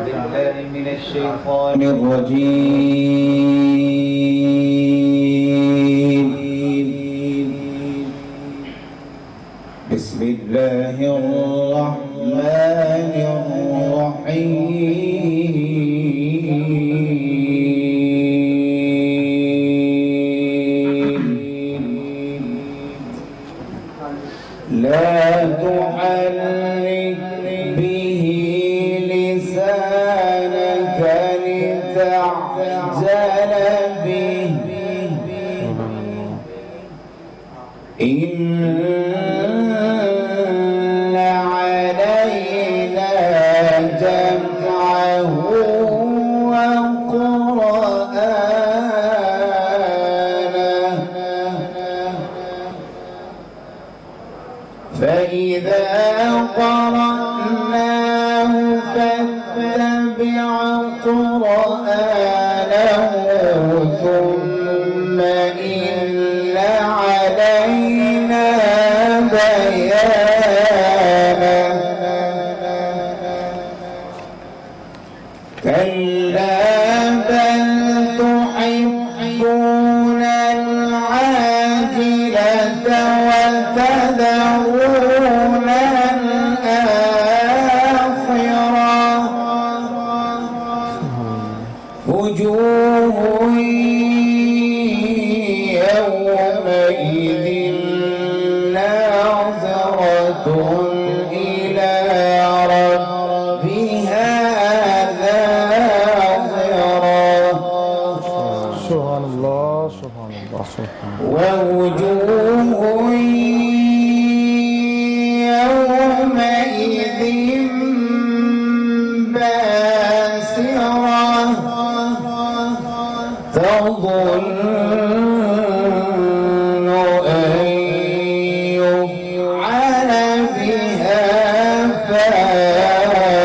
بالله من الشيطان الرجيم. بسم الله الرحمن الرحيم. لا تحرك به لسانك لتعجل به إن علينا جمعه وقرآنه فإذا قرأناه فاتبع قرآنه ثم إن علينا بيانه كلا بل تحبون العاجلة وتذرون الآخرة وجوه يومئذ ناظرة إلى ربها ناظرة سبحان الله سبحان الله سبحان الله. ووجوه يومئذ باسرة تظن أن يفعل بها فاقرة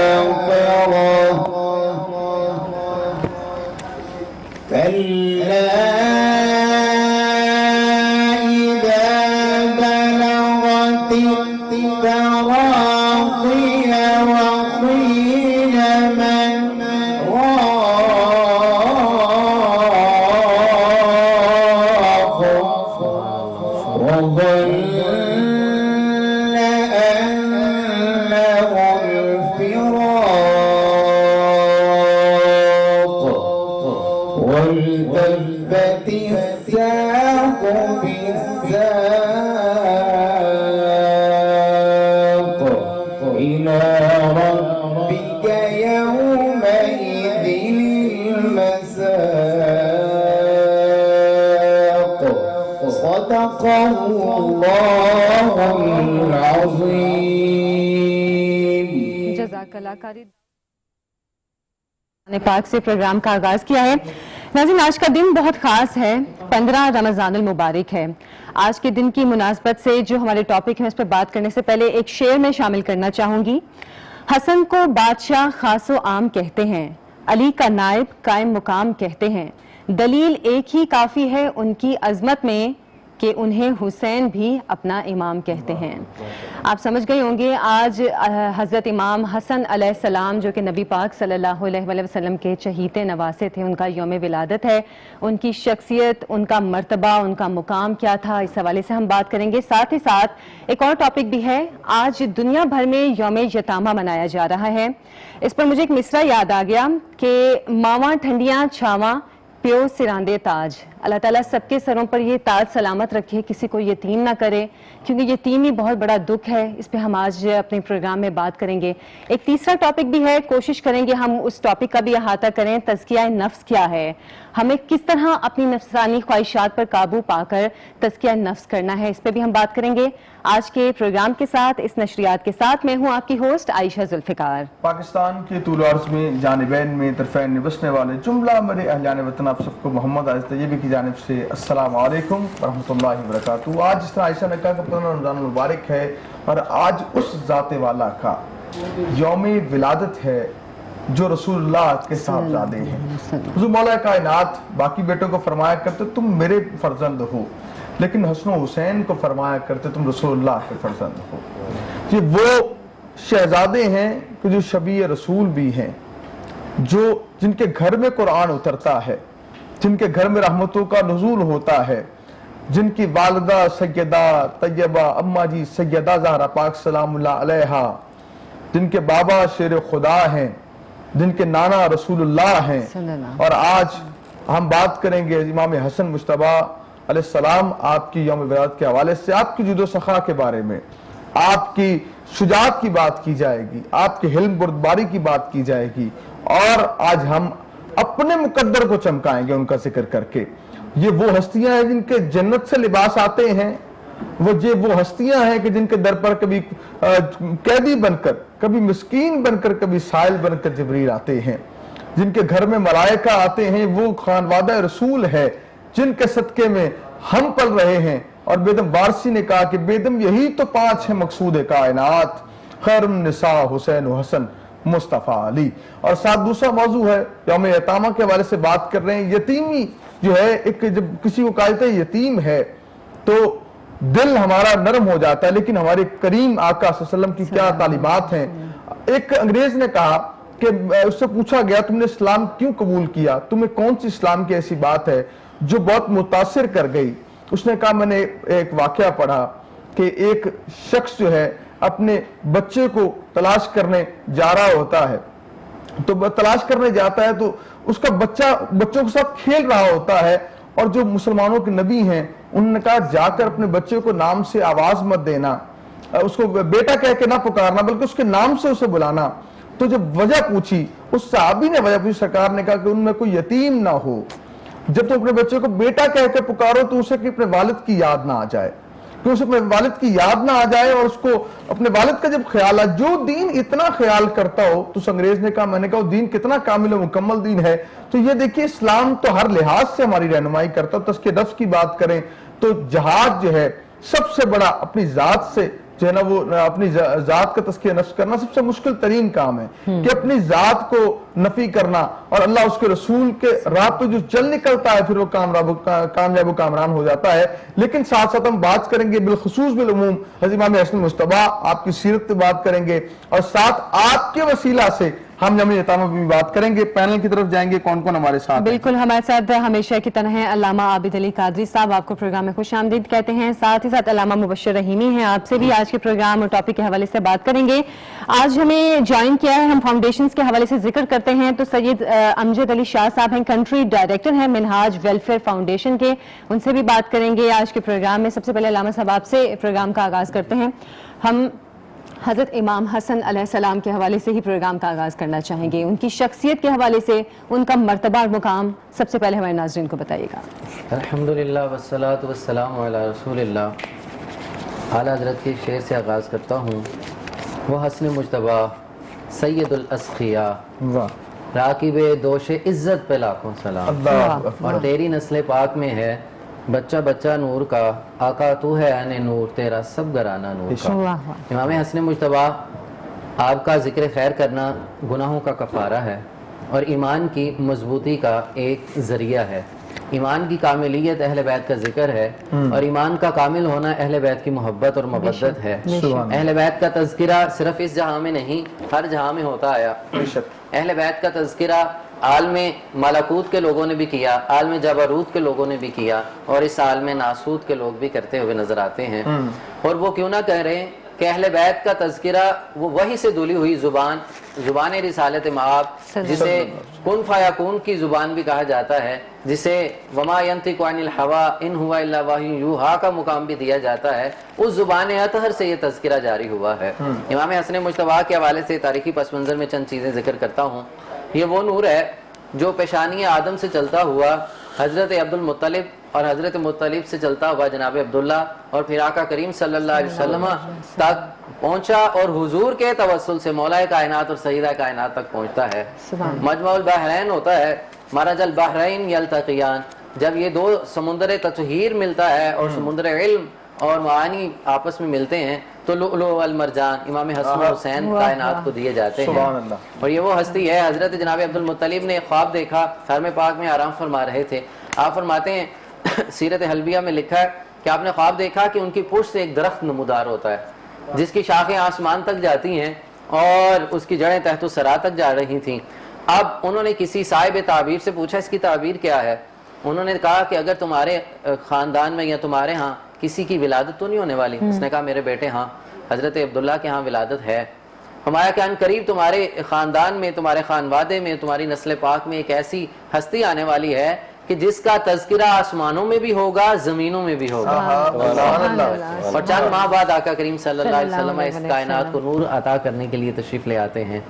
كلا إذا بلغت التراقي وقيل من راق وظن أنه الفراق والتفت الساق بالساق إلى ربك يومئذ المساق صدق الله العظيم. جزاک اللہ قاری نے پاک سے پروگرام کا آغاز کیا ہے. ناظرین، آج کا دن بہت خاص ہے، 15 رمضان المبارک ہے. آج کے دن کی مناسبت سے جو ہمارے ٹاپک ہیں اس پر بات کرنے سے پہلے ایک شعر میں شامل کرنا چاہوں گی. حسن کو بادشاہ خاص و عام کہتے ہیں، علی کا نائب قائم مقام کہتے ہیں، دلیل ایک ہی کافی ہے ان کی عظمت میں کہ انہیں حسین بھی اپنا امام کہتے ہیں. آپ سمجھ گئے ہوں گے آج حضرت امام حسن علیہ السلام جو کہ نبی پاک صلی اللہ علیہ وآلہ وسلم کے چہیتے نواسے تھے، ان کا یوم ولادت ہے. ان کی شخصیت، ان کا مرتبہ، ان کا مقام کیا تھا، اس حوالے سے ہم بات کریں گے. ساتھ ہی ساتھ ایک اور ٹاپک بھی ہے. آج دنیا بھر میں یوم یتامہ منایا جا رہا ہے. اس پر مجھے ایک مصرع یاد آ گیا کہ ماواں ٹھنڈیاں چھاواں پیو سراندے تاج. اللہ تعالیٰ سب کے سروں پر یہ تاج سلامت رکھے، کسی کو یتیم نہ کرے، کیونکہ یتیمی بہت بڑا دکھ ہے. اس پہ ہم آج اپنے پروگرام میں بات کریں گے. ایک تیسرا ٹاپک بھی ہے، کوشش کریں گے ہم اس ٹاپک کا بھی احاطہ کریں. تزکیہ نفس کیا ہے، ہمیں کس طرح اپنی نفسانی خواہشات پر قابو پا کر تزکیہ نفس کرنا ہے، اس پہ بھی ہم بات کریں گے. آج کے پروگرام کے ساتھ، اس نشریات کے ساتھ میں ہوں آپ کی ہوسٹ عائشہ ذوالفقار. پاکستان کے طول و عرض میں جانبین میں طرفین میں بسنے والے جملہ میرے اہلیان وطن آپ سب کو محمد عائز طیبی کی جانب سے السلام علیکم ورحمۃ اللہ وبرکاتہ. آج جس طرح عائشہ نے کہا کہ 15 رمضان المبارک ہے اور آج اس ذات والا کا یوم ولادت ہے جو رسول اللہ کے صاحبزادے ہیں. حضور مولا کائنات باقی بیٹوں کو فرمایا کرتے تم میرے فرزند ہو، لیکن حسن و حسین کو فرمایا کرتے تم رسول اللہ کے فرزند ہو. یہ وہ شہزادے ہیں کہ جو شبیہ رسول بھی ہیں. جن کے گھر میں قرآن اترتا ہے، جن کے گھر میں رحمتوں کا نزول ہوتا ہے، جن کی والدہ سیدہ طیبہ اماں جی سیدہ زہرا پاک سلام اللہ علیہا، جن کے بابا شیر خدا ہیں، جن کے نانا رسول اللہ ہیں، اور آج ہم بات کریں گے امام حسن مجتبیٰ علیہ السلام آپ کی یوم ولادت کے حوالے سے، آپ کی جود و سخا کے بارے میں، آپ کی شجاعت کی بات کی جائے گی، آپ کے حلم بردباری کی بات کی جائے گی، اور آج ہم اپنے مقدر کو چمکائیں گے ان کا ذکر کر کے۔ یہ وہ ہستیاں ہیں جن کے جنت سے لباس آتے ہیں، وہ ہستیاں ہیں کہ جن کے در پر کبھی قیدی بن کر، کبھی مسکین بن کر، کبھی سائل بن کر جبریل آتے ہیں، جن کے گھر میں ملائکہ آتے ہیں، وہ خانوادہ رسول ہے جن کے صدقے میں ہم پل رہے ہیں۔ اور بیدم وارسی نے کہا کہ بیدم یہی تو 5 ہیں مقصود کائنات، خیر النساء حسین و حسن مصطفیٰ علی۔ اور ساتھ دوسرا موضوع ہے یوم یتامہ کے حوالے سے بات کر رہے ہیں۔ یتیمی جو ہے، ایک جب کسی کو کہتے ہیں یتیم ہے تو دل ہمارا نرم ہو جاتا ہے، لیکن ہمارے کریم آقا صلی اللہ علیہ وسلم کی کیا تعلیمات ہیں۔ ایک انگریز نے کہا کہ اس سے پوچھا گیا تم نے اسلام کیوں قبول کیا، تمہیں کون سی اسلام کی ایسی بات ہے جو بہت متاثر کر گئی؟ اس نے کہا میں نے ایک واقعہ پڑھا کہ ایک شخص جو ہے اپنے بچے کو تلاش کرنے جا رہا ہوتا ہے، تو تلاش کرنے جاتا ہے تو اس کا بچہ بچوں کے ساتھ کھیل رہا ہوتا ہے، اور جو مسلمانوں کے نبی ہیں انہوں نے کہا جا کر اپنے بچے کو نام سے آواز مت دینا، اس کو بیٹا کہہ کے نہ پکارنا بلکہ اس کے نام سے اسے بلانا۔ تو جب وجہ پوچھی، اس صحابی نے وجہ پوچھی، سرکار نے کہا کہ ان میں کوئی یتیم نہ ہو، جب تم اپنے بچے کو بیٹا کہہ کے پکارو تو اسے کہ اپنے والد کی یاد نہ آ جائے، کہ اسے اپنے والد کی یاد نہ آ جائے، اور اس کو اپنے والد کا جب خیال آ، جو دین اتنا خیال کرتا ہو، تو اس انگریز نے کہا، میں نے کہا دین کتنا کامل و مکمل دین ہے۔ تو یہ دیکھیے اسلام تو ہر لحاظ سے ہماری رہنمائی کرتا ہے۔ تزکیہ نفس کی بات کریں تو جہاد جو ہے سب سے بڑا اپنی ذات سے جو ہے نا، وہ اپنی ذات کا تزکیہ نفس کرنا سب سے مشکل ترین کام ہے، کہ اپنی ذات کو نفی کرنا، اور اللہ اس کے رسول کے راہ پہ جو چل نکلتا ہے پھر وہ کامیاب و کامران ہو جاتا ہے۔ لیکن ساتھ ساتھ ہم بات کریں گے بالخصوص بالعموم حضرت امام حسن مجتبیٰ آپ کی سیرت پہ بات کریں گے، اور ساتھ آپ کے وسیلہ سے ہم یوم یتامہ بھی بات کریں گے۔ پینل کی طرف جائیں گے، کون کون ہمارے ساتھ ہیں؟ بالکل ہمارے ساتھ ہمیشہ کی طرح ہیں علامہ عابد علی قادری صاحب، آپ کو پروگرام میں خوش آمدید کہتے ہیں۔ ساتھ ہی ساتھ علامہ مبشر رحیمی ہیں، آپ سے بھی آج کے پروگرام اور ٹاپک کے حوالے سے بات کریں گے۔ آج ہمیں جوائن کیا ہے، ہم فاؤنڈیشنز کے حوالے سے ذکر کرتے ہیں تو سید امجد علی شاہ صاحب ہیں، کنٹری ڈائریکٹر ہیں منہاج ویلفیئر فاؤنڈیشن کے، ان سے بھی بات کریں گے آج کے پروگرام میں۔ سب سے پہلے علامہ صاحب آپ سے پروگرام کا آغاز کرتے ہیں۔ ہم حضرت امام حسن علیہ السلام کے حوالے سے ہی پروگرام کا آغاز کرنا چاہیں گے، ان کی شخصیت کے حوالے سے ان کا مرتبہ اور مقام سب سے پہلے ہمارے ناظرین کو بتائیے گا۔ الحمدللہ والصلاة والسلام علی رسول اللہ۔ اعلیٰ حضرت کے شعر سے آغاز کرتا ہوں۔ وہ حسن مجتبیٰ سید الاسخیاء، راکب دوش عزت پہ لاکھوں سلام، اللہ اور تیری نسل پاک میں ہے بچہ بچہ نور کا، آقا تو ہے عین نور، تیرا سب گھرانہ نور کا۔ امام حسن مجتبیٰ آپ کا ذکر خیر کرنا گناہوں کا کفارہ ہے اور ایمان کی مضبوطی کا ایک ذریعہ ہے۔ ایمان کی کاملیت اہل بیت کا ذکر ہے، اور ایمان کا کامل ہونا اہل بیت کی محبت اور مودت ہے۔ اہل بیت کا تذکرہ صرف اس جہاں میں نہیں، ہر جہاں میں ہوتا آیا۔ اہل بیت کا تذکرہ عالم ملکوت کے لوگوں نے بھی کیا، عالم جبروت کے لوگوں نے بھی کیا، اور اس عالم ناسوت کے لوگ بھی کرتے ہوئے نظر آتے ہیں۔ اور وہ کیوں نہ کہہ رہے ہیں کہ اہل بیت کا تذکرہ وہ وحی سے دھلی ہوئی زبان رسالت مآب، جسے کن فیکون کی زبان بھی کہا جاتا ہے، جسے وما ینطق عن الہوی ان ہوا الا وحی یوحی کا مقام بھی دیا جاتا ہے، اس زبان اطہر سے یہ تذکرہ جاری ہوا ہے۔ امام حسن مجتبیٰ کے حوالے سے تاریخی پس منظر میں چند چیزیں ذکر کرتا ہوں۔ یہ وہ نور ہے جو پیشانی آدم سے چلتا ہوا حضرت عبد المطلب اور حضرت مطلب سے چلتا ہوا جناب عبداللہ اور پھر آقا کریم صلی اللہ علیہ وسلم تک پہنچا، اور حضور کے توسل سے مولا کائنات اور سیدہ کائنات تک پہنچتا ہے۔ مجمع البحرین ہوتا ہے، مرج البحرین یلتقیان، جب یہ دو سمندر تطہیر ملتا ہے اور سمندر علم اور معانی آپس میں ملتے ہیں تو لؤلؤ والمرجان امام حسن حسین کائنات کو دیے جاتے ہیں۔ اور یہ وہ ہستی ہے، حضرت جناب عبد المطلب نے خواب دیکھا، حرم پاک میں آرام فرما رہے تھے۔ آپ فرماتے ہیں سیرت حلبیہ میں لکھا ہے کہ آپ نے خواب دیکھا کہ ان کی پشت سے ایک درخت نمودار ہوتا ہے جس کی شاخیں آسمان تک جاتی ہیں اور اس کی جڑیں تحت الثری تک جا رہی تھیں، اب انہوں نے کسی صاحب تعبیر سے پوچھا اس کی تعبیر کیا ہے؟ انہوں نے کہا کہ اگر تمہارے خاندان میں یا تمہارے ہاں کسی کی ولادت تو نہیں ہونے والی؟ اس نے کہا میرے بیٹے ہاں حضرت عبداللہ کے ہاں ولادت ہے۔ فرمایا کہ ان قریب تمہارے خاندان میں، تمہارے خانوادے میں، تمہاری نسل پاک میں ایک ایسی ہستی آنے والی ہے کہ جس کا تذکرہ آسمانوں میں بھی ہوگا، زمینوں میں بھی ہوگا۔ اور چند ماہ بعد آقا کریم صلی اللہ علیہ وسلم اس کائنات کو نور عطا کرنے کے لیے تشریف لے آتے ہیں۔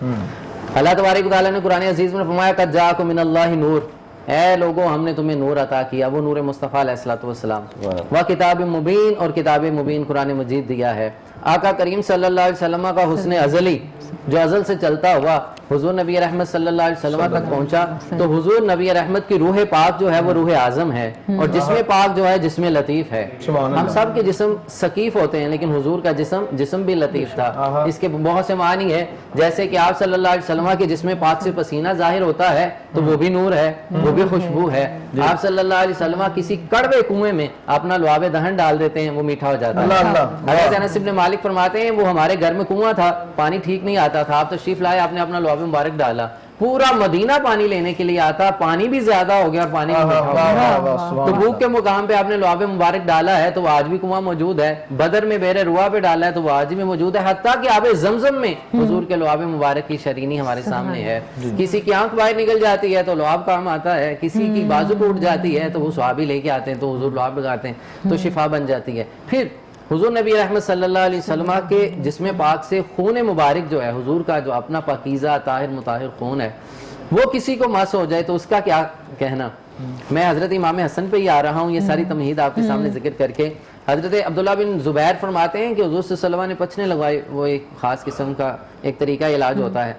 اللہ تبارک و تعالیٰ نے قرآن عزیز میں فرمایا قد جاءکم من اللہ نور، اے لوگوں ہم نے تمہیں نور عطا کیا، وہ نور مصطفیٰ علیہ الصلوۃ والسلام، وہ کتاب مبین، اور کتاب مبین قرآن مجید دیا ہے۔ آقا کریم صلی اللہ علیہ وسلم کا حسن ازلی جو ازل سے چلتا ہوا حضور نبی رحمت صلی اللہ علیہ وسلم تک پہنچا، تو حضور نبی رحمت کی روح پاک جو ہے وہ روح اعظم ہے، اور جسم پاک جو ہے جسم لطیف ہے۔ ہم سب کے جسم ثقیف ہوتے ہیں لیکن حضور کا جسم بھی لطیف تھا۔ اس کے بہت سے معنی ہے، جیسے کہ آپ صلی اللہ علیہ وسلم کے جسم پاک سے پسینہ ظاہر ہوتا ہے تو وہ بھی نور ہے، وہ بھی خوشبو ہے۔ آپ صلی اللہ علیہ وسلم کسی کڑوے کنویں میں اپنا لعاب دہن ڈال دیتے ہیں، وہ میٹھا ہو جاتا ہے۔ حضرت انس بن مالک فرماتے ہیں وہ ہمارے گھر میں کنواں تھا، پانی ٹھیک نہیں آتا تھا، آپ تشریف لائے، آپ نے اپنا لعاب مبارک ڈالا، پورا مدینہ پانی لینے کے لیے آتا، پانی بھی زیادہ ہو گیا اور پانی بھی میٹھا ہو گیا۔ تبوک کے مقام پہ آپ نے لعاب مبارک ڈالا ہے تو وہ آج بھی کنواں موجود ہے، بدر میں بیر روا پہ ڈالا ہے تو وہ آج بھی موجود ہے، حتیٰ کہ آب زمزم میں حضور کے لعاب مبارک کی شرینی ہمارے سامنے ہے۔ کسی کی آنکھ باہر نکل جاتی ہے تو لعاب کام آتا ہے، کسی کی بازو ٹوٹ جاتی ہے تو وہ صحابی لے کے آتے ہیں تو حضور لعاب لگاتے ہیں تو شفا بن جاتی ہے۔ پھر حضور نبی رحمت صلی اللہ علیہ وسلم کے جسم پاک سے خون مبارک جو ہے، حضور کا جو اپنا پاکیزہ طاہر مطہر خون ہے، وہ کسی کو مس ہو جائے تو اس کا کیا کہنا؟ میں حضرت امام حسن پہ ہی آ رہا ہوں، یہ ساری تمہید آپ کے سامنے ذکر کر کے۔ حضرت عبداللہ بن زبیر فرماتے ہیں کہ حضور صلی اللہ علیہ وسلم نے پچھنے لگوائے، وہ ایک خاص قسم کا ایک طریقہ علاج ہوتا ہے،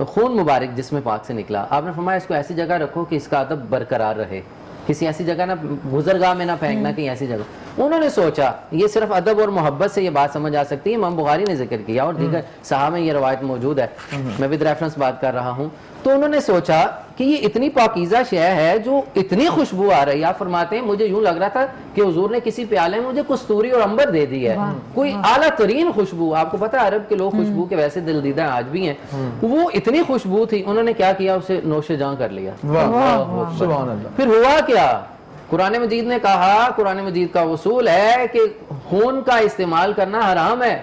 خون مبارک جسم پاک سے نکلا، آپ نے فرمایا اس کو ایسی جگہ رکھو کہ اس کا ادب برقرار رہے، کسی ایسی جگہ نہ گزرگاہ میں نہ پھینکنا، کہیں ایسی جگہ۔ انہوں نے سوچا یہ صرف ادب اور محبت سے یہ بات سمجھ آ سکتی ہے، امام بخاری نے ذکر کیا اور دیگر صحابہ میں یہ روایت موجود ہے، میں ود ریفرنس بات کر رہا ہوں۔ تو انہوں نے سوچا کہ یہ اتنی پاکیزہ شے ہے جو اتنی خوشبو آ رہی ہے، آپ فرماتے ہیں مجھے یوں لگ رہا تھا کہ حضور نے کسی پیالے میں مجھے کستوری اور عنبر دے دی ہے، کوئی اعلیٰ ترین خوشبو۔ آپ کو پتہ ہے عرب کے لوگ خوشبو کے ویسے دل دیدہ آج بھی ہیں، وہ اتنی خوشبو تھی، انہوں نے کیا کیا، اسے نوش جاں کر لیا۔ سبحان اللہ۔ پھر ہوا کیا؟ قرآن مجید نے کہا، قرآن مجید کا اصول ہے کہ خون کا استعمال کرنا حرام ہے۔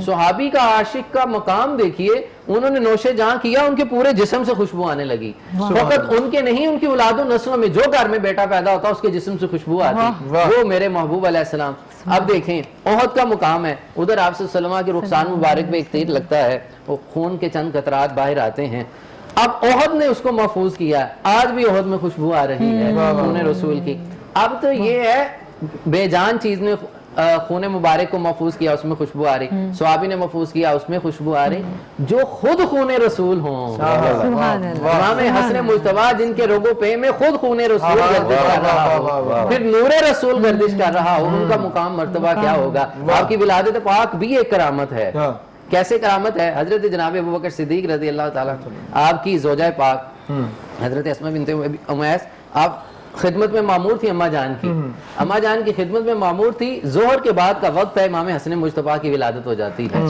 صحابی کا عاشق کا مقام دیکھیے، انہوں نے نوش جہاں کیا، ان کے پورے جسم سے خوشبو آنے لگی، فقط ان کے نہیں، ان کی اولاد و نسلوں میں جو گھر میں بیٹا پیدا ہوتا اس کے جسم سے خوشبو آتی، وہ میرے محبوب علیہ السلام۔ اب دیکھیں احد کا مقام ہے، ادھر آپ صلی اللہ علیہ وسلم کی رخسان مبارک پہ ایک تیر لگتا ہے، وہ خون کے چند قطرات باہر آتے ہیں۔ اب احد نے اس کو محفوظ کیا، آج بھی احد میں خوشبو آ رہی ہے خون رسول کی۔ اب تو یہ ہے بے جان چیز نے خون مبارک کو محفوظ کیا، اس میں خوشبو آ رہی، صحابی نے محفوظ کیا، اس میں خوشبو آ رہی، جو خود خون رسول ہوں، امام حسن مجتبیٰ جن کے رگو پہ میں خود خون رسول گردش کر رہا ہو، پھر نور رسول گردش کر رہا ہو، ان کا مقام مرتبہ کیا ہوگا؟ آپ کی ولادت پاک بھی ایک کرامت ہے۔ کیسے کرامت ہے؟ حضرت جناب ابوبکر صدیق رضی اللہ تعالیٰ، آپ کی زوجہ پاک حضرت اسماء بنت امیس، آپ خدمت میں معمور تھی، اماں جان کی، اماں جان کی خدمت میں معمور تھی، ظہر کے بعد کا وقت ہے، امام حسن مجتبیٰ کی ولادت ہو جاتی ہے۔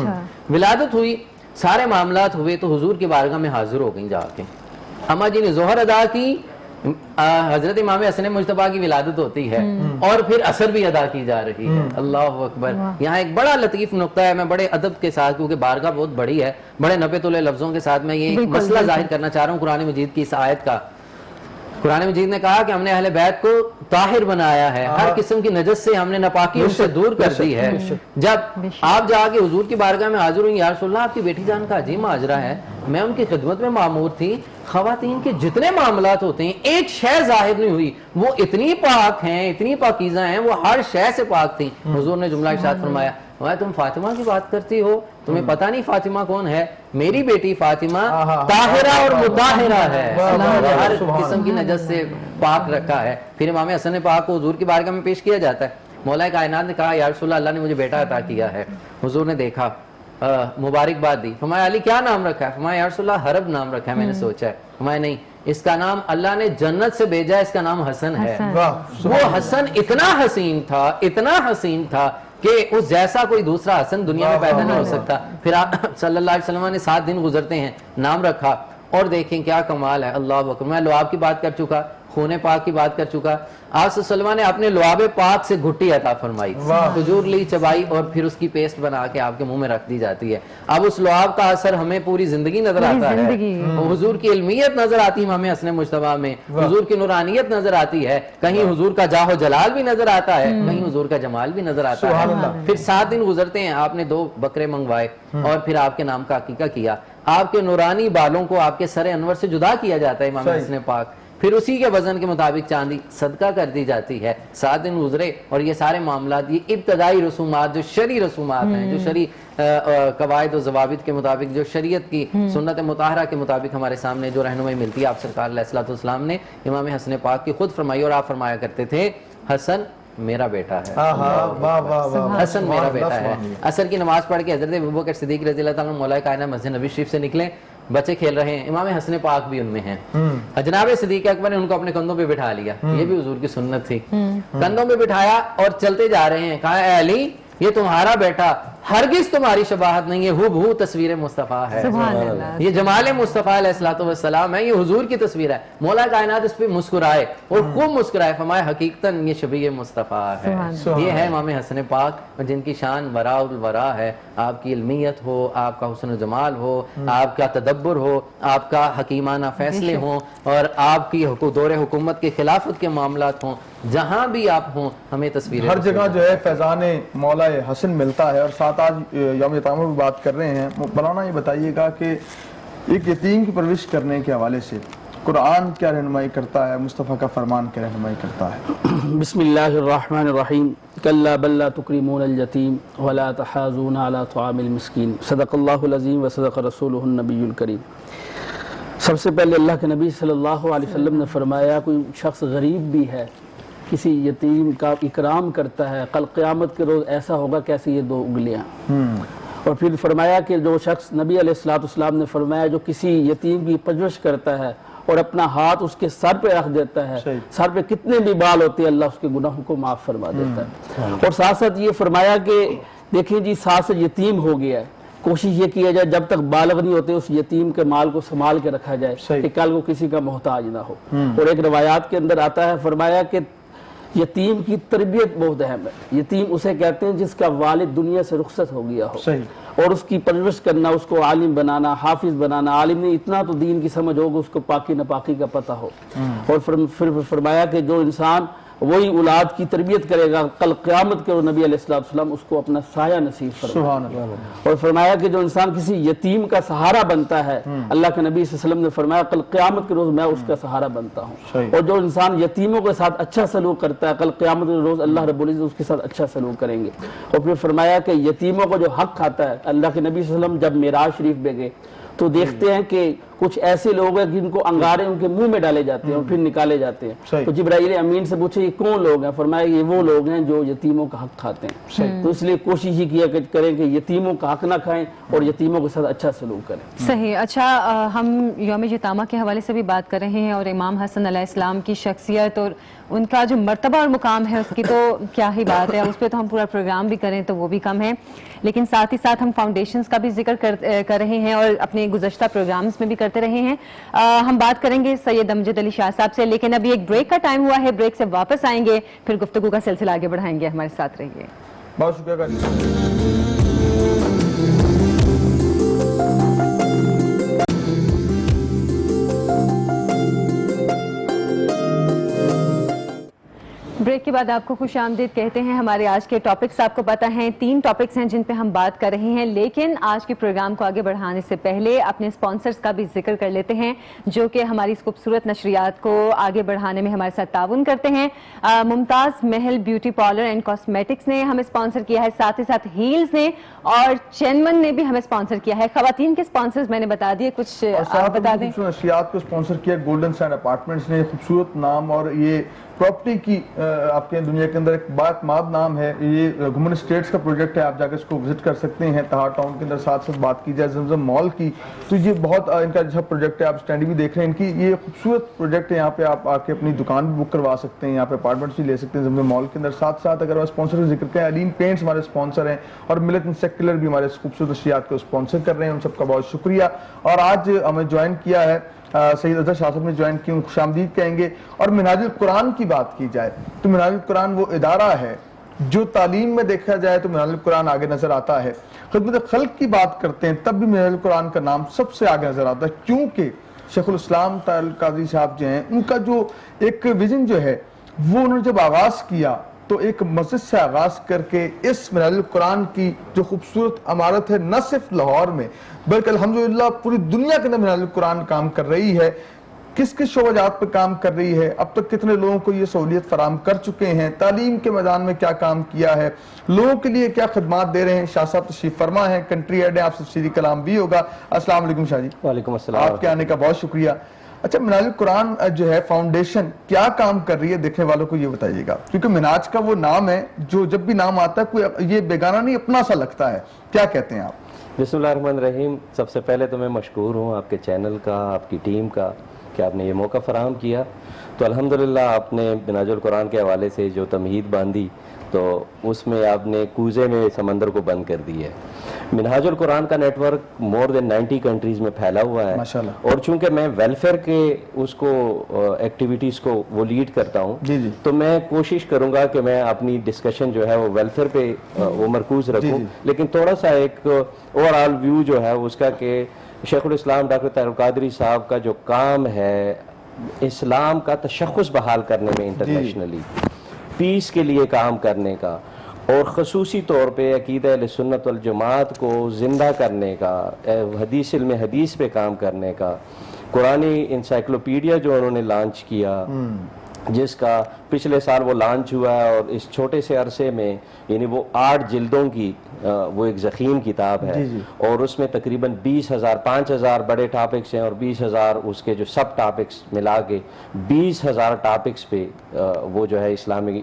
ولادت ہوئی، سارے معاملات ہوئے تو حضور کی بارگاہ میں حاضر ہو گئیں جا کے، اماں جی نے ظہر ادا کی، حضرت امام حسن مجتبیٰ کی ولادت ہوتی ہے اور پھر عصر بھی ادا کی جا رہی ہے۔ اللہ اکبر۔ یہاں ایک بڑا لطیف نقطہ ہے، میں بڑے ادب کے ساتھ، کیونکہ بارگاہ بہت بڑی ہے، بڑے نپے تلے لفظوں کے ساتھ میں یہ ایک مسئلہ ظاہر کرنا چاہ رہا ہوں قرآن مجید کی اس آیت کا۔ قرآن مجید نے کہا کہ ہم نے اہل بیت کو طاہر بنایا ہے، ہر قسم کی نجس سے ہم نے ناپاکی ان سے دور کر دی ہے۔ جب آپ جا کے حضور کی بارگاہ میں حاضر ہوئی، یا رسول اللہ آپ کی بیٹی جان کا عجیب ماجرا ہے، میں ان کی خدمت میں معمور تھی، خواتین کے جتنے معاملات ہوتے ہیں ایک شے ظاہر نہیں ہوئی، وہ اتنی پاک ہیں، اتنی پاکیزہ ہیں، وہ ہر شے سے پاک تھیں۔ حضور نے جملہ ارشاد فرمایا، تم فاطمہ کی بات کرتی ہو، تمہیں پتہ نہیں فاطمہ کون ہے؟ میری بیٹی فاطمہ طاہرہ اور مطہرہ ہے، ہر قسم کی نجس سے پاک رکھا ہے۔ پھر امام حسن پاک کو حضور کی بارگاہ میں پیش کیا جاتا ہے، مولا کائنات نے کہا یا رسول اللہ نے مجھے بیٹا عطا کیا ہے۔ حضور نے دیکھا، مبارکباد دی، فرمایا علی کیا نام رکھا ہے؟ فرمایا یا رسول اللہ حرب نام رکھا ہے، میں نے سوچا ہے۔ فرمایا نہیں، اس کا نام اللہ نے جنت سے بھیجا ہے، اس کا نام حسن ہے۔ وہ حسن اتنا حسین تھا، اتنا حسین تھا کہ اس جیسا کوئی دوسرا حسن دنیا میں پیدا نہیں ہو سکتا۔ پھر آپ صلی اللہ علیہ وسلم نے 7 دن گزرتے ہیں، نام رکھا، اور دیکھیں کیا کمال ہے. اللہ اکبر. میں لعاب کی بات کر چکا, خون پاک کی بات کر چکا. آپ صلی اللہ علیہ وسلم نے اپنے لعاب پاک سے گھٹی عطا فرمائی, کھجور لی, چبائی اور پھر اس کی پیسٹ بنا کے آپ کے منہ میں رکھ دی جاتی ہے. اب اس لعاب کا اثر ہمیں پوری زندگی نظر آتا ہے. حضور کی علمیت نظر آتی ہے ہمیں حسن مجتبیٰ میں, حضور کی نورانیت نظر آتی ہے, کہیں حضور کا جاہ و جلال بھی نظر آتا ہے, کہیں حضور کا جمال بھی نظر آتا ہے. پھر 7 دن گزرتے ہیں, آپ نے 2 بکرے منگوائے اور پھر آپ کے نام کا عقیقہ کیا. آپ کے نورانی بالوں کو آپ کے سر انور سے جدا کیا جاتا ہے امام حسن پاک, پھر اسی کے وزن کے مطابق چاندی صدقہ کر دی جاتی ہے. 7 دن گزرے اور یہ سارے معاملات, یہ ابتدائی رسومات جو شرعی رسومات ہیں, جو شرعی قواعد و ضوابط کے مطابق, جو شریعت کی سنت مطہرہ کے مطابق ہمارے سامنے جو رہنمائی ملتی ہے, آپ سرکار علیہ الصلوۃ والسلام نے امام حسن پاک کی خود فرمائی. اور آپ فرمایا کرتے تھے حسن میرا بیٹا ہے, حسن میرا بیٹا ہے. عصر کی نماز پڑھ کے حضرت ابوبکر صدیق رضی اللہ تعالیٰ مولا کائنات مسجد نبی شریف سے نکلے, بچے کھیل رہے ہیں, امام حسن پاک بھی ان میں ہیں. جناب صدیق اکبر نے ان کو اپنے کندھوں پہ بٹھا لیا, یہ بھی حضور کی سنت تھی. کندھوں پہ بٹھایا اور چلتے جا رہے ہیں. کہا اے علی, یہ تمہارا بیٹا ہرگز تمہاری شباہت نہیں ہے, ہو بہو تصویر مصطفیٰ ہے, یہ جمال مصطفیٰ علیہ الصلوۃ والسلام ہے, یہ حضور کی تصویر ہے. مولا کائنات اس پہ مسکرائے اور خوب مسکرائے, فرمائے حقیقتاً یہ شبیہ مصطفیٰ ہے. یہ ہے امام حسن پاک جن کی شان وراء الورا ہے. آپ کی علمیت ہو, آپ کا حسن و جمال ہو, آپ کا تدبر ہو, آپ کا حکیمانہ فیصلے ہوں, اور آپ کی دور حکومت کے خلافت کے معاملات ہوں, جہاں بھی آپ ہوں ہمیں تصویر ہر جگہ جو ہے فیضان مولا حسن ملتا ہے. اور ساتھ آج یوم یتیموں کی بات کر رہے ہیں. مولانا یہ بتائیے گا کہ ایک یتیم کی پرورش کرنے کے حوالے سے قرآن کیا رہنمائی کرتا ہے, مصطفیٰ کا فرمان کیا رہنمائی کرتا ہے؟ بسم اللہ الرحمن الرحیم. کلا بل لا تکرمون الیتیم ولا تحاضون علی طعام المسکین. صدق اللہ العظیم و صدق رسولہ النبی الکریم. سب سے پہلے اللہ کے نبی صلی اللہ علیہ وسلم نے فرمایا, کوئی شخص غریب بھی ہے, کسی یتیم کا اکرام کرتا ہے, کل قیامت کے روز ایسا ہوگا کیسے یہ 2 انگلیاں. اور پھر فرمایا کہ جو شخص, نبی علیہ الصلوۃ والسلام نے فرمایا, جو کسی یتیم کی پرورش کرتا ہے اور اپنا ہاتھ اس کے سر پہ رکھ دیتا ہے, سر پہ کتنے بھی بال ہوتے ہیں اللہ اس کے گناہوں کو معاف فرما دیتا ہے. اور ساتھ ساتھ یہ فرمایا کہ دیکھیں جی, ساتھ سے یتیم ہو گیا ہے, کوشش یہ کیا جائے جب تک بالغ نہیں ہوتے اس یتیم کے مال کو سنبھال کے رکھا جائے کہ کل وہ کسی کا محتاج نہ ہو. اور ایک روایات کے اندر آتا ہے, فرمایا کہ یتیم کی تربیت بہت اہم ہے. یتیم اسے کہتے ہیں جس کا والد دنیا سے رخصت ہو گیا ہو, اور اس کی پرورش کرنا, اس کو عالم بنانا, حافظ بنانا. عالم نے اتنا تو دین کی سمجھ ہوگا, اس کو پاکی ناپاکی کا پتہ ہو. اور پھر فرمایا کہ جو انسان وہی اولاد کی تربیت کرے گا, کل قیامت کے نبی علیہ السلام اس کو اپنا سایہ نصیب فرمائے. اور فرمایا کہ جو انسان کسی یتیم کا سہارا بنتا ہے, اللہ کے نبی صلی اللہ علیہ وسلم نے فرمایا کل قیامت کے روز میں اس کا سہارا بنتا ہوں. اور جو انسان یتیموں کے ساتھ اچھا سلوک کرتا ہے, کل قیامت کے روز اللہ رب العزت اس کے ساتھ اچھا سلوک کریں گے. اور پھر فرمایا کہ یتیموں کو جو حق کھاتا ہے, اللہ کے نبی صلی اللہ علیہ وسلم جب معراج شریف پہ گئے تو دیکھتے ہیں کہ کچھ ایسے لوگ ہیں جن کو انگارے ان کے منہ میں ڈالے جاتے ہیں اور پھر نکالے جاتے ہیں. تو جبرائیل امین سے پوچھے یہ کون لوگ ہیں, فرمایا یہ وہ لوگ ہیں جو یتیموں کا حق کھاتے ہیں. تو اس لیے کوشش ہی کیا کریں کہ یتیموں کا حق نہ کھائیں اور یتیموں کے ساتھ اچھا سلوک کریں. صحیح. اچھا, ہم یوم یتامہ کے حوالے سے بھی بات کر رہے ہیں, اور امام حسن علیہ السلام کی شخصیت اور ان کا جو مرتبہ اور مقام ہے اس کی تو کیا ہی بات ہے, اس پہ تو ہم پورا پروگرام بھی کریں تو وہ بھی کم ہے. لیکن ساتھ ہی ساتھ ہم فاؤنڈیشنز کا بھی ذکر کر رہے ہیں اور اپنے گزشتہ پروگرامز میں بھی کرتے رہے ہیں. ہم بات کریں گے سید امجد علی شاہ صاحب سے, لیکن ابھی ایک بریک کا ٹائم ہوا ہے, بریک سے واپس آئیں گے, پھر گفتگو کا سلسلہ آگے بڑھائیں گے. ہمارے ساتھ رہیے. بہت شکریہ. بریک کے بعد آپ کو خوش آمدید کہتے ہیں. ہمارے آج کے ٹاپکس آپ کو پتہ ہیں, 3 ٹاپکس ہیں جن پہ ہم بات کر رہے ہیں. لیکن آج کے پروگرام کو آگے بڑھانے سے پہلے اپنے سپانسرز کا بھی ذکر کر لیتے ہیں جو کہ ہماری اس خوبصورت نشریات کو آگے بڑھانے میں ہمارے ساتھ تعاون کرتے ہیں. Mumtaz Mahal beauty parlour and cosmetics نے ہمیں سپانسر کیا ہے, ساتھ ہی ساتھ ہیلز نے, اور چینمن نے بھی ہمیں سپانسر کیا ہے. خواتین کے سپانسرز میں نے بتا دیے, کچھ آپ بتا دیں. نشریات کو سپانسر کیا گولڈن سینڈ اپارٹمنٹس نے, خوبصورت نام, اور یہ پراپرٹی کی آپ کے دنیا کے اندر ایک باعتماد نام ہے, یہ گھمن اسٹیٹس کا پروجیکٹ ہے, آپ جا کے اس کو وزٹ کر سکتے ہیں تہاڑ ٹاؤن کے اندر. ساتھ ساتھ بات کی جائے زمزم مال کی تو یہ بہت ان کا جو پروجیکٹ ہے, آپ اسٹینڈ بھی دیکھ رہے ہیں ان کی, یہ خوبصورت پروجیکٹ ہے. یہاں پہ آپ آ کے اپنی دکان بھی بک کروا سکتے ہیں, یہاں پہ اپارٹمنٹس بھی لے سکتے ہیں زمزم مال کے اندر. ساتھ ساتھ اگر اسپانسر کا ذکر کریں, علیم پینٹس ہمارے اسپانسر ہیں, اور ملت انسیکولر بھی ہمارے خوبصورت اشیات کو اسپانسر کر رہے ہیں, ان سب کا بہت شکریہ. اور آج ہمیں جوائن کیا ہے سید اظہر شاہ صاحب نے جوائن کی, خوش آمدید کہیں گے. اور منہاج القرآن کی بات کی جائے تو منہاج القرآن وہ ادارہ ہے جو تعلیم میں دیکھا جائے تو منہاج القرآن آگے نظر آتا ہے. خدمت خلق کی بات کرتے ہیں تب بھی منہاج القرآن کا نام سب سے آگے نظر آتا ہے, کیونکہ شیخ الاسلام القادری صاحب جو ہیں, ان کا جو ایک ویژن جو ہے وہ انہوں نے جب آغاز کیا تو ایک مسجد سے آغاز کر کے اس منہاج القرآن کی جو خوبصورت عمارت ہے نہ صرف لاہور میں بلکہ الحمدللہ پوری دنیا کے اندر منہاج القرآن کام کر رہی ہے. کس کس شعبہ جات پہ کام کر رہی ہے, اب تک کتنے لوگوں کو یہ سہولیت فراہم کر چکے ہیں, تعلیم کے میدان میں کیا کام کیا ہے, لوگوں کے لیے کیا خدمات دے رہے ہیں. شاہ صاحب تشریف فرما ہیں, کنٹری ہیڈ ہیں, آپ سے تفصیلی کلام بھی ہوگا. السلام علیکم شاہ جی. وعلیکم السلام. آپ کے آنے کا بہت شکریہ. اچھا, منہاج القرآن جو ہے فاؤنڈیشن کیا کام کر رہی ہے, دیکھنے والوں کو یہ بتائیے گا, کیونکہ منہاج کا وہ نام ہے جو جب بھی نام آتا ہے کوئی یہ بیگانہ نہیں, اپنا سا لگتا ہے. کیا کہتے ہیں آپ؟ بسم اللہ الرحمن الرحیم. سب سے پہلے تو میں مشکور ہوں آپ کے چینل کا, آپ کی ٹیم کا, کہ آپ نے یہ موقع فراہم کیا. تو الحمدللہ آپ نے منہاج القرآن کے حوالے سے جو تمہید باندھی تو اس میں آپ نے کوزے میں سمندر کو بند کر دی ہے. منہاج القرآن کا نیٹ ورک مور دین 90 کنٹریز میں پھیلا ہوا ہے, اور چونکہ میں ویلفیئر کے اس کو ایکٹیویٹیز کو وہ لیڈ کرتا ہوں تو میں کوشش کروں گا کہ میں اپنی ڈسکشن جو ہے وہ ویلفیئر پہ وہ مرکوز رکھوں, لیکن تھوڑا سا ایک اوور آل ویو جو ہے اس کا کہ شیخ الاسلام ڈاکٹر طاہر القادری صاحب کا جو کام ہے اسلام کا تشخص بحال کرنے میں انٹرنیشنلی, پیس کے لیے کام کرنے کا, اور خصوصی طور پہ عقیدہ اہل سنت والجماعت کو زندہ کرنے کا, حدیث علم حدیث پہ کام کرنے کا, قرآنی انسائکلوپیڈیا جو انہوں نے لانچ کیا, جس کا پچھلے سال وہ لانچ ہوا ہے, اور اس چھوٹے سے عرصے میں یعنی وہ 8 جلدوں کی وہ ایک ضخیم کتاب ہے, اور اس میں تقریباً 20,000 5,000 بڑے ٹاپکس ہیں, اور 20,000 اس کے جو سب ٹاپکس ملا کے 20,000 ٹاپکس پہ وہ جو ہے اسلامی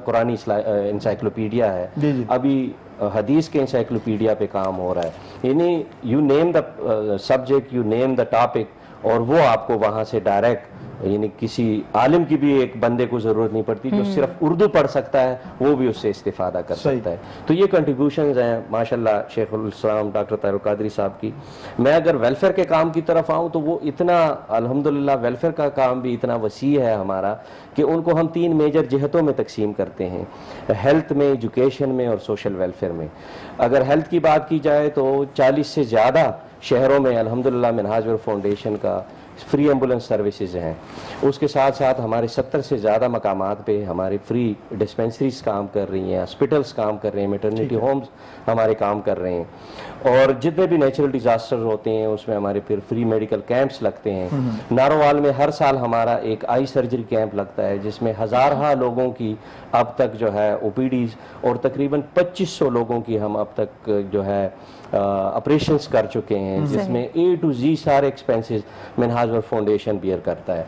قرآنی انسائکلوپیڈیا ہے. ابھی حدیث کے انسائکلوپیڈیا پہ کام ہو رہا ہے, یعنی you name the subject, you name the topic, اور وہ آپ کو وہاں سے ڈائریکٹ, یعنی کسی عالم کی بھی ایک بندے کو ضرورت نہیں پڑتی جو صرف اردو پڑھ سکتا ہے وہ بھی اس سے استفادہ کر سکتا ہے. تو یہ کنٹریبیوشنز ہیں ماشاءاللہ شیخ الاسلام ڈاکٹر طاہر القادری صاحب کی. میں اگر ویلفیئر کے کام کی طرف آؤں تو وہ اتنا الحمدللہ ویلفیئر کا کام بھی اتنا وسیع ہے ہمارا کہ ان کو ہم 3 میجر جہتوں میں تقسیم کرتے ہیں, ہیلتھ میں, ایجوکیشن میں, اور سوشل ویلفیئر میں. اگر ہیلتھ کی بات کی جائے تو 40 سے زیادہ شہروں میں الحمدللہ منہاج فاؤنڈیشن کا فری ایمبولنس سروسز ہیں. اس کے ساتھ ساتھ ہمارے 70 سے زیادہ مقامات پہ ہماری فری ڈسپینسریز کام کر رہی ہیں, ہاسپٹلس کام کر رہے ہیں, میٹرنیٹی ہومز ہمارے کام کر رہے ہیں, اور جتنے بھی نیچرل ڈیزاسٹر ہوتے ہیں اس میں ہمارے پھر فری میڈیکل کیمپس لگتے ہیں. ناروال میں ہر سال ہمارا ایک آئی سرجری کیمپ لگتا ہے جس میں ہزارہا لوگوں کی اب تک جو ہے او پی ڈیز, اور تقریباً 2500 لوگوں کی ہم اب تک جو ہے آپریشنز کر چکے ہیں, جس میں A to Z سارے ایکسپینسز منہاج فاؤنڈیشن بیئر کرتا ہے.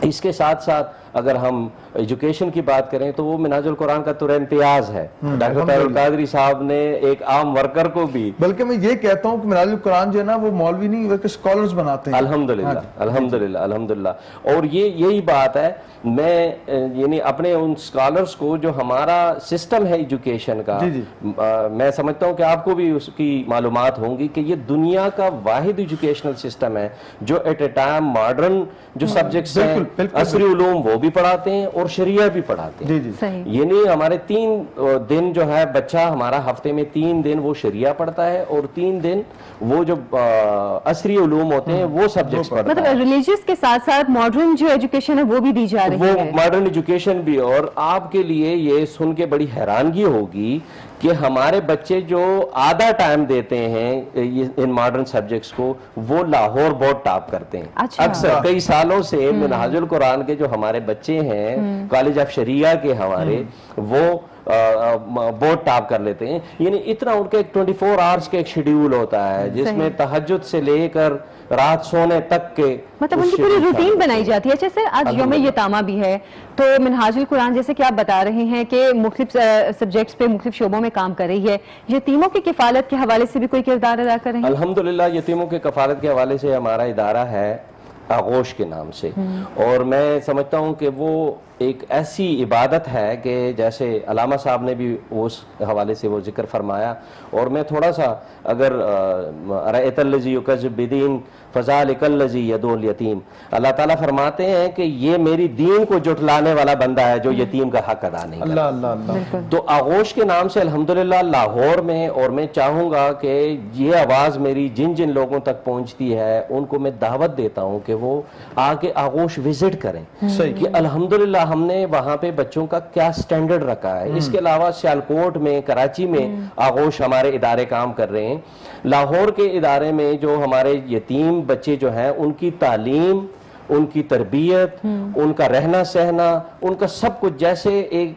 اس کے ساتھ ساتھ اگر ہم ایجوکیشن کی بات کریں تو وہ منہاج القرآن کا تو امتیاز ہے. ڈاکٹر طاہر القادری صاحب نے ایک عام ورکر کو بھی, بلکہ میں یہ کہتا ہوں کہ منہاج القرآن جو ہے نا وہ مولوی نہیں بلکہ اسکالرز بناتے ہیں. الحمدللہ الحمدللہ الحمدللہ. اور یہی بات ہے, میں یعنی اپنے ان اسکالرس کو جو ہمارا سسٹم ہے ایجوکیشن کا, میں سمجھتا ہوں کہ آپ کو بھی اس کی معلومات ہوں گی کہ یہ دنیا کا واحد ایجوکیشنل سسٹم ہے جو ایٹ اے ٹائم ماڈرن جو سبجیکٹس ہیں, عصری علوم وہ بھی پڑھاتے ہیں اور شریعہ بھی پڑھاتے ہیں. یعنی ہمارے 3 دن جو ہے بچہ ہمارا ہفتے میں 3 دن وہ شریعہ پڑھتا ہے, اور 3 دن وہ جو عصری علوم ہوتے ہیں وہ سبجیکٹس پڑھتا ہے. مطلب ریلیجیس کے ساتھ ساتھ ماڈرن جو ایجوکیشن ہے وہ بھی دی جا رہی ہے, وہ ماڈرن ایجوکیشن بھی. اور آپ کے لیے یہ سن کے بڑی حیرانگی ہوگی کہ ہمارے بچے جو آدھا ٹائم دیتے ہیں ان ماڈرن سبجیکٹس کو وہ لاہور بورڈ ٹاپ کرتے ہیں. اکثر کئی سالوں سے منہاج القرآن کے جو ہمارے بچے ہیں کالج آف شریعہ کے ہمارے, وہ بورڈ ٹاپ کر لیتے ہیں. یعنی اتنا ان کا ایک 24 آورس کا ایک شیڈیول ہوتا ہے جس میں تہجد سے لے کر رات سونے تک کے مطلب ان کی پوری روٹین بنائی جاتی ہے. جیسے آج یوم یتامہ بھی ہے تو منہاج القرآن جیسے کہ آپ بتا رہے ہیں کہ مختلف سبجیکٹس پہ مختلف شعبوں میں کام کر رہی ہے, یتیموں کی کفالت کے حوالے سے بھی کوئی کردار ادا کر رہے ہیں؟ الحمدللہ یتیموں کی کفالت کے حوالے سے ہمارا ادارہ ہے آغوش کے نام سے, اور میں سمجھتا ہوں کہ وہ ایک ایسی عبادت ہے کہ جیسے علامہ صاحب نے بھی اس حوالے سے وہ ذکر فرمایا, اور میں تھوڑا سا اگر رأیت الذی یکذب بدین فذلک الذی یدعو الیتیم, اللہ تعالیٰ فرماتے ہیں کہ یہ میری دین کو جھٹلانے والا بندہ ہے جو یتیم کا حق ادا نہیں کرتا. اللہ اللہ اللہ. تو آغوش کے نام سے الحمدللہ لاہور میں, اور میں چاہوں گا کہ یہ آواز میری جن جن لوگوں تک پہنچتی ہے ان کو میں دعوت دیتا ہوں کہ وہ آگے آغوش وزٹ کریں کہ الحمدللہ ہم نے وہاں پہ بچوں کا کیا سٹینڈرڈ رکھا ہے. اس کے علاوہ سیالکوٹ میں, کراچی میں آغوش ہمارے ادارے کام کر رہے ہیں. لاہور کے ادارے میں جو ہمارے یتیم بچے جو ہیں ان کی تعلیم, ان کی تربیت, ان کا رہنا سہنا, ان کا سب کچھ جیسے ایک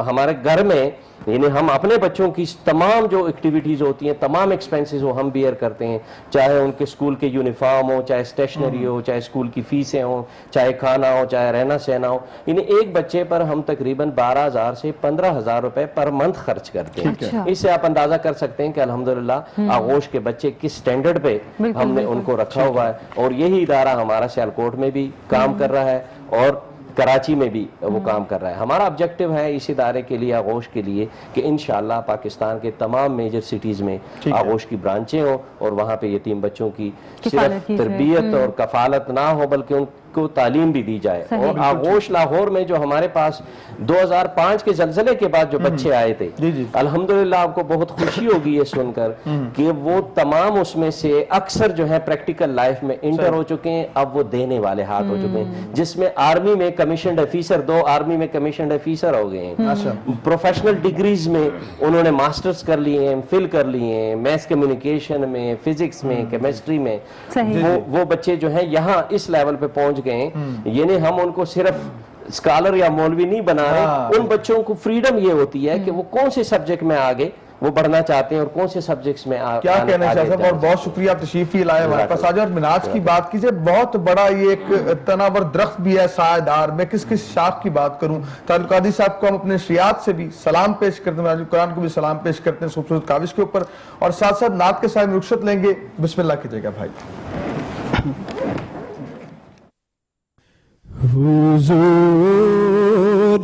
ہمارے گھر میں, یعنی ہم اپنے بچوں کی تمام جو ایکٹیویٹیز ہوتی ہیں, تمام ایکسپینسز وہ ہم بیئر کرتے ہیں, چاہے ان کے اسکول کے یونیفارم ہو, چاہے اسٹیشنری ہو, چاہے اسکول کی فیسیں ہوں, چاہے کھانا ہو, چاہے رہنا سہنا ہو. یعنی ایک بچے پر ہم تقریباً 12,000 سے 15,000 روپے پر منتھ خرچ کرتے ہیں. اس سے آپ اندازہ کر سکتے ہیں کہ الحمدللہ آغوش کے بچے کس سٹینڈرڈ پہ ہم نے ان کو رکھا ہوا ہے. اور یہی ادارہ ہمارا سیالکوٹ میں بھی کام کر رہا ہے اور کراچی میں بھی وہ کام کر رہا ہے. ہمارا آبجیکٹو ہے اس ادارے کے لیے, آغوش کے لیے, کہ انشاءاللہ پاکستان کے تمام میجر سٹیز میں آغوش کی برانچیں ہوں اور وہاں پہ یتیم بچوں کی صرف تربیت اور کفالت نہ ہو بلکہ ان کو تعلیم بھی دی جائے. اور آغوش لاہور میں جو ہمارے پاس 2005 کے زلزلے کے بعد جو بچے آئے تھے, الحمدللہ آپ کو بہت خوشی ہوگی یہ سن کر کہ وہ تمام اس میں سے اکثر جو ہے پریکٹیکل لائف میں انٹر ہو چکے ہیں, اب وہ دینے والے ہاتھ ہو چکے ہیں, جس میں آرمی میں کمیشنڈ آفیسر, 2 آرمی میں کمیشنڈ آفیسر ہو گئے ہیں. پروفیشنل ڈگریز میں انہوں نے ماسٹرز کر لیے ہیں, فل کر لیے ہیں, میتھس کمیونیکیشن میں, فزکس میں, کیمسٹری میں. وہ بچے جو ہیں یہاں اس لیول پہ پہنچ گئے ہیں. یعنی ہم ان کو صرف اسکالر یا مولوی نہیں بنا رہے, ان بچوں کو فریڈم یہ ہوتی ہے کہ وہ کون سے سبجیکٹ میں آگے وہ بڑھنا چاہتے ہیں اور کون سے سبجیکٹس میں کیا کہنا چاہتے ہیں. اور بہت شکریہ آپ تشریف لائے ہمارے پاس آج. اور مناج کی بات کیجئے, بہت بڑا یہ ایک تناور درخت بھی ہے سایہ دار. میں کس کس شاخ کی بات کروں. تعلق قادری صاحب کو ہم اپنے نشریات سے بھی سلام پیش کرتے ہیں, مناج قرآن کو بھی سلام پیش کرتے ہیں اس خوبصورت کاوش کے اوپر, اور ساتھ ساتھ نعت کے ساتھ رخصت لیں گے. بسم اللہ کیجئے گا بھائی. حضور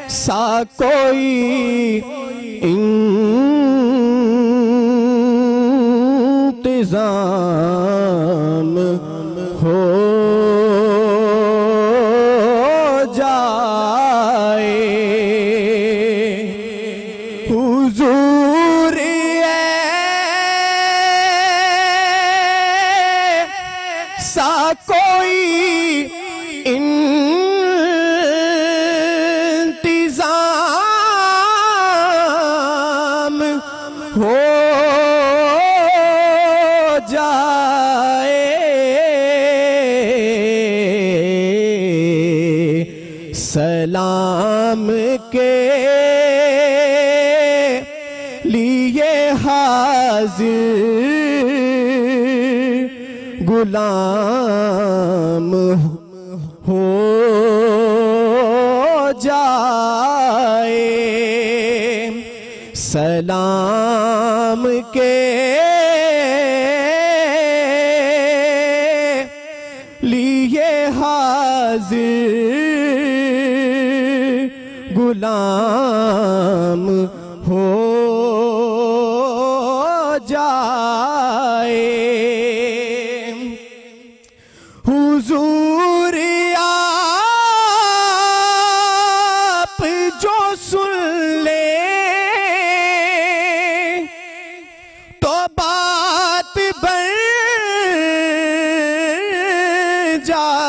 سا کوئی انتظام ہو جائے, حضور سا کوئی انتظام ہو جائے, سلام کے لیے حاضر غلام ہو جائے, سلام کے لیے حاضر غلام ہو جائے. حضور آپ جو سن لے تو بات بن جائے,